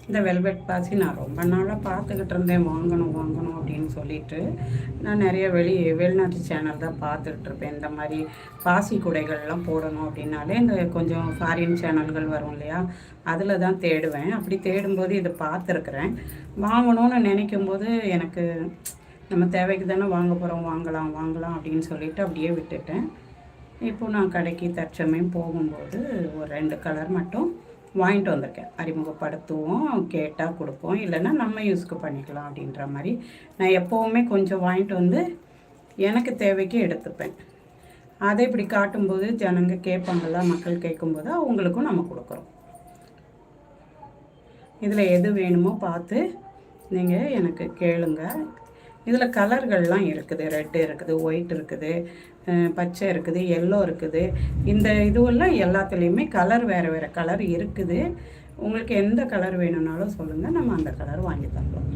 இந்த வெல்வெட் பாசி நான் ரொம்ப நாளாக பார்த்துக்கிட்டு இருந்தேன், வாங்கணும் வாங்கணும் அப்படின்னு சொல்லிட்டு. நான் நிறைய வெளிநாட்டு சேனல் தான் பார்த்துட்ருப்பேன். இந்த மாதிரி பாசி குடைகள்லாம் போடணும் அப்படின்னாலே இந்த கொஞ்சம் ஃபாரின் சேனல்கள் வரும் இல்லையா, அதில் தான் தேடுவேன். அப்படி தேடும்போது இதை பார்த்துருக்குறேன். வாங்கணும்னு நினைக்கும் போது எனக்கு நம்ம தேவைக்கு தானே வாங்க போகிறோம், வாங்கலாம் வாங்கலாம் அப்படின்னு சொல்லிட்டு அப்படியே விட்டுட்டேன். இப்போது நான் கடைக்கு தற்சமயம் போகும்போது ஒரு 2 கலர் மட்டும் வாங்கிட்டு வந்திருக்கேன். அறிமுகப்படுத்துவோம், கேட்டால் கொடுப்போம், இல்லைன்னா நம்ம யூஸ்க்கு பண்ணிக்கலாம் அப்படின்ற மாதிரி. நான் எப்போவுமே கொஞ்சம் வாங்கிட்டு வந்து எனக்கு தேவைக்கு எடுத்துப்பேன். அதை இப்படி காட்டும்போது ஜனங்க கேட்பாங்கள்ல, மக்கள் கேட்கும்போது அவங்களுக்கும் நம்ம கொடுக்குறோம். இதில் எது வேணுமோ பார்த்து நீங்கள் எனக்கு கேளுங்க. இதில் கலர்கள்லாம் இருக்குது. ரெட்டு இருக்குது, ஒயிட் இருக்குது, பச்சை இருக்குது, எல்லோ இருக்குது. இந்த இதுவெல்லாம் எல்லாத்துலேயுமே கலர் வேறு வேறு கலர் இருக்குது. உங்களுக்கு எந்த கலர் வேணும்னாலும் சொல்லுங்கள், நம்ம அந்த கலர் வாங்கி தரலாம்.